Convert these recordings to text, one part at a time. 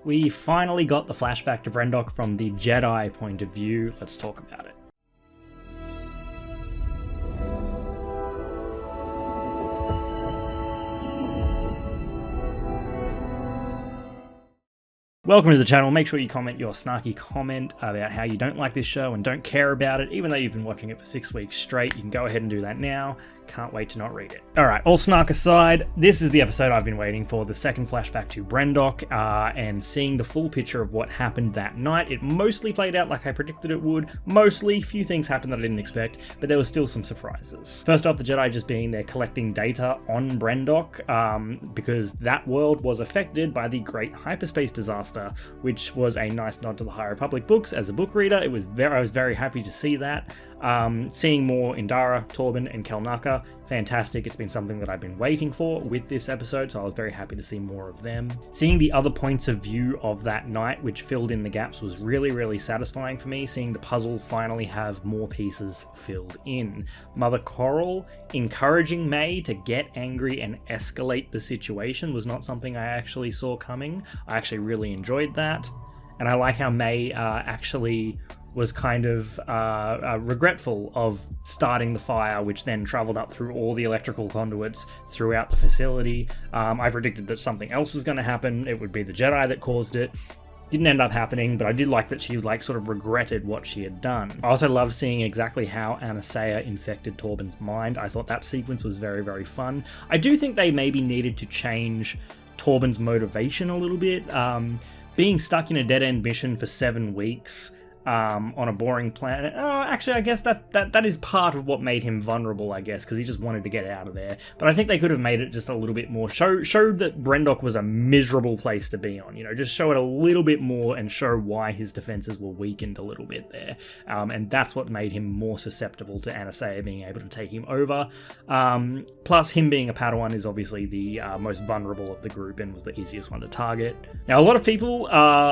We finally got the flashback to Brendok from the Jedi point of view. Let's talk about it. Welcome to the channel. Make sure you comment your snarky comment about how you don't like this show and don't care about it, even though you've been watching it for 6 weeks straight. You can go ahead and do that now. Can't wait to not read it. Alright, all snark aside, this is the episode I've been waiting for, the second flashback to Brendok, and seeing the full picture of what happened that night. It mostly played out like I predicted it would. Mostly, few things happened that I didn't expect, but there were still some surprises. First off, the Jedi just being there collecting data on Brendok, because that world was affected by the Great Hyperspace Disaster, which was a nice nod to the High Republic books. As a book reader, I was very happy to see that. Seeing more Indara, Torbin, and Kelnacca, fantastic. It's been something that I've been waiting for with this episode, so I was very happy to see more of them. Seeing the other points of view of that night, which filled in the gaps, was really satisfying for me. Seeing the puzzle finally have more pieces filled in. Mother Koril encouraging Mae to get angry and escalate the situation was not something I actually saw coming. I actually really enjoyed that. And I like how Mae actually was kind of regretful of starting the fire, which then traveled up through all the electrical conduits throughout the facility. I predicted that something else was going to happen. It would be the Jedi that caused it. Didn't end up happening, but I did like that she sort of regretted what she had done. I also love seeing exactly how Aniseya infected Torbin's mind. I thought that sequence was very fun. I do think they maybe needed to change Torbin's motivation a little bit. Being stuck in a dead-end mission for 7 weeks on a boring planet. Oh, actually, I guess that is part of what made him vulnerable, I guess, because he just wanted to get out of there. But I think they could have made it just a little bit more, showed that Brendok was a miserable place to be on, just show it a little bit more and show why his defenses were weakened a little bit there. And that's what made him more susceptible to Aniseya being able to take him over. Plus, him being a Padawan is obviously the most vulnerable of the group and was the easiest one to target. Now, a lot of people,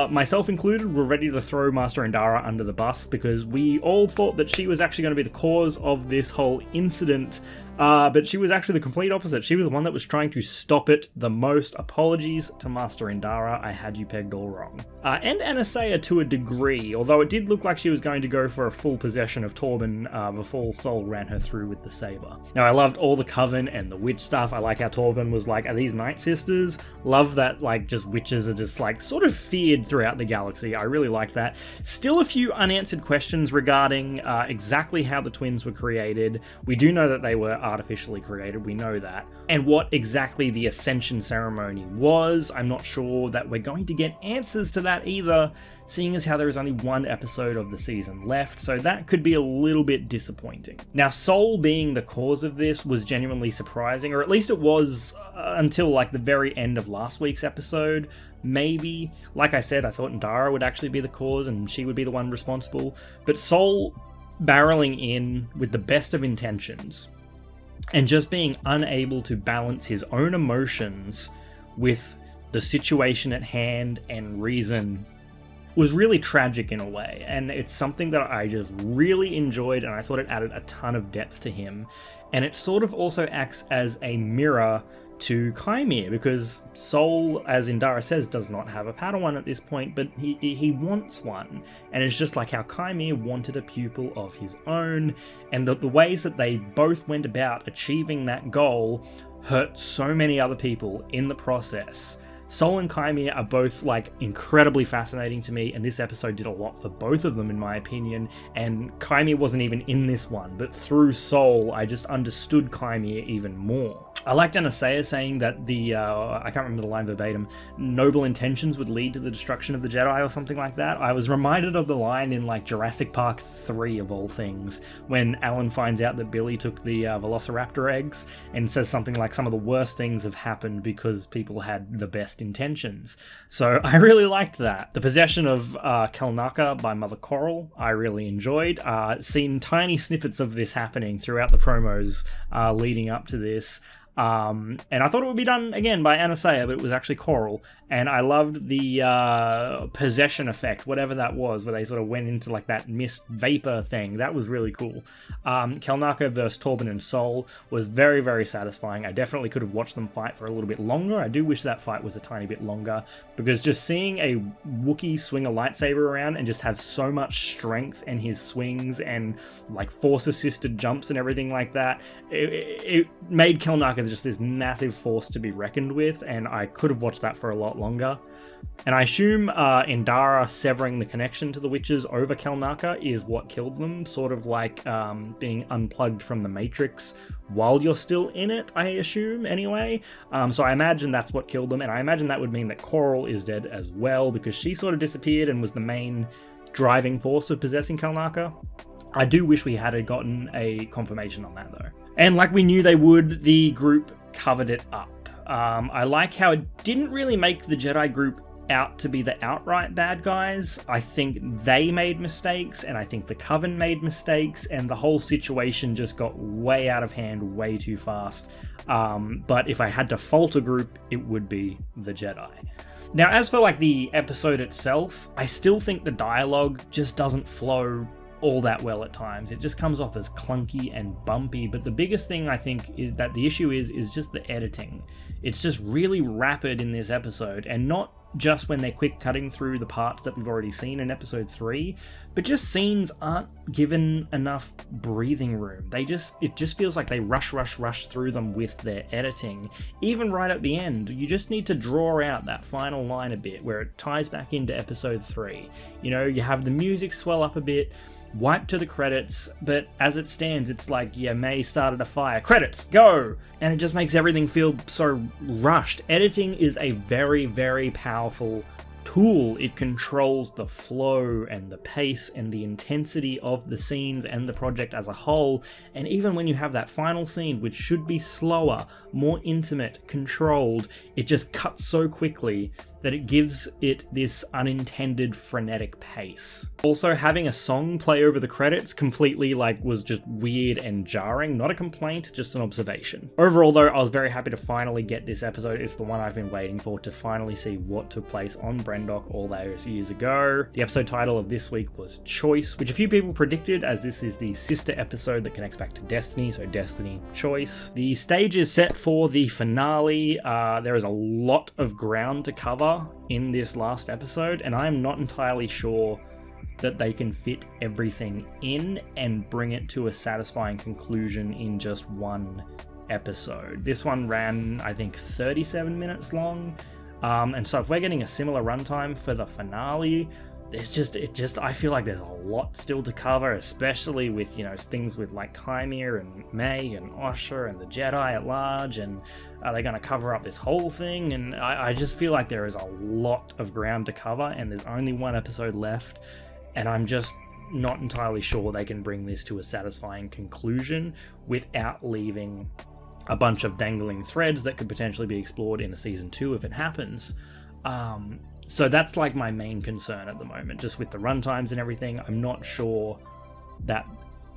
myself included, were ready to throw Master Indara under the bus because we all thought that she was actually going to be the cause of this whole incident, but she was actually the complete opposite. She was the one that was trying to stop it the most. Apologies to Master Indara, I had you pegged all wrong. And Aniseya to a degree, although it did look like she was going to go for a full possession of Torbin before Sol ran her through with the saber. Now, I loved all the coven and the witch stuff. I like how Torbin was like, are these Night Sisters? Love that, just witches are just sort of feared throughout the galaxy. I really like that. Still a few unanswered questions regarding exactly how the twins were created. We do know that they were artificially created, we know that. And what exactly the Ascension ceremony was, I'm not sure that we're going to get answers to that either, seeing as how there is only one episode of the season left, so that could be a little bit disappointing. Now, Sol being the cause of this was genuinely surprising, or at least it was until the very end of last week's episode. Maybe, like I said, I thought Indara would actually be the cause and she would be the one responsible, but Sol barreling in with the best of intentions and just being unable to balance his own emotions with the situation at hand and reason was really tragic in a way, and it's something that I just really enjoyed, and I thought it added a ton of depth to him. And it sort of also acts as a mirror to Chimere, because Sol, as Indara says, does not have a Padawan at this point, but he wants one. And it's just like how Chimere wanted a pupil of his own, and the ways that they both went about achieving that goal hurt so many other people in the process. Sol and Chimere are both incredibly fascinating to me, and this episode did a lot for both of them in my opinion, and Chimere wasn't even in this one, but through Sol I just understood Chimere even more. I liked Aniseya saying that I can't remember the line verbatim, noble intentions would lead to the destruction of the Jedi or something like that. I was reminded of the line in Jurassic Park 3 of all things, when Alan finds out that Billy took the Velociraptor eggs and says something like, some of the worst things have happened because people had the best intentions. So I really liked that. The possession of Kelnacca by Mother Koril, I really enjoyed. Seen tiny snippets of this happening throughout the promos leading up to this. And I thought it would be done again by Aniseya, but it was actually Koril. And I loved the possession effect, whatever that was, where they sort of went into like that mist vapor thing. That was really cool. Kelnacca versus Torbin and Soul was very, very satisfying. I definitely could have watched them fight for a little bit longer. I do wish that fight was a tiny bit longer, because just seeing a Wookiee swing a lightsaber around and just have so much strength in his swings and like force-assisted jumps and everything like that, it made Kelnacca just this massive force to be reckoned with, and I could have watched that for a lot longer. And I assume Indara severing the connection to the witches over Kelnacca is what killed them, sort of like being unplugged from the Matrix while you're still in it, I assume, anyway. So I imagine that's what killed them, and I imagine that would mean that Koril is dead as well, because she sort of disappeared and was the main driving force of possessing Kelnacca. I do wish we had gotten a confirmation on that, though. And like we knew they would, the group covered it up. I like how it didn't really make the Jedi group out to be the outright bad guys. I think they made mistakes, and I think the Coven made mistakes, and the whole situation just got way out of hand way too fast. But if I had to fault a group, it would be the Jedi. Now, as for like the episode itself, I still think the dialogue just doesn't flow all that well at times. It just comes off as clunky and bumpy, but the biggest thing I think is that the issue is just the editing. It's just really rapid in this episode, and not just when they're quick cutting through the parts that we've already seen in episode 3, but just scenes aren't given enough breathing room. It just feels like they rush through them with their editing. Even right at the end, you just need to draw out that final line a bit where it ties back into episode 3. You know, you have the music swell up a bit, wipe to the credits, but as it stands, it's like, yeah, Mae started a fire, credits, go! And it just makes everything feel so rushed. Editing is a very, very powerful tool. It controls the flow and the pace and the intensity of the scenes and the project as a whole. And even when you have that final scene, which should be slower, more intimate, controlled, it just cuts so quickly that it gives it this unintended frenetic pace. Also, having a song play over the credits completely was just weird and jarring. Not a complaint, just an observation. Overall though, I was very happy to finally get this episode. It's the one I've been waiting for, to finally see what took place on Brendok all those years ago. The episode title of this week was Choice, which a few people predicted, as this is the sister episode that connects back to Destiny, so Destiny Choice. The stage is set for the finale. There is a lot of ground to cover in this last episode, and I'm not entirely sure that they can fit everything in and bring it to a satisfying conclusion in just one episode. This one ran, I think, 37 minutes long, and so if we're getting a similar runtime for the finale, I feel like there's a lot still to cover, especially with, things with like Chimera and Mae and Osha and the Jedi at large, and are they going to cover up this whole thing? And I just feel like there is a lot of ground to cover, and there's only one episode left, and I'm just not entirely sure they can bring this to a satisfying conclusion without leaving a bunch of dangling threads that could potentially be explored in a season 2 if it happens. So that's like my main concern at the moment, just with the runtimes and everything. I'm not sure that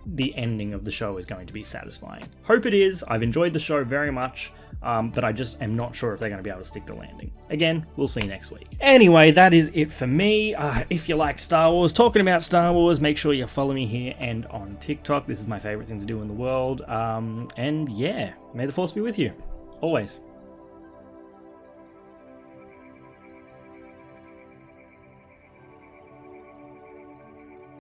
the ending of the show is going to be satisfying. Hope it is. I've enjoyed the show very much, but I just am not sure if they're going to be able to stick the landing. Again, we'll see next week. Anyway, that is it for me. If you like Star Wars, talking about Star Wars, make sure you follow me here and on TikTok. This is my favorite thing to do in the world. And yeah, may the Force be with you. Always.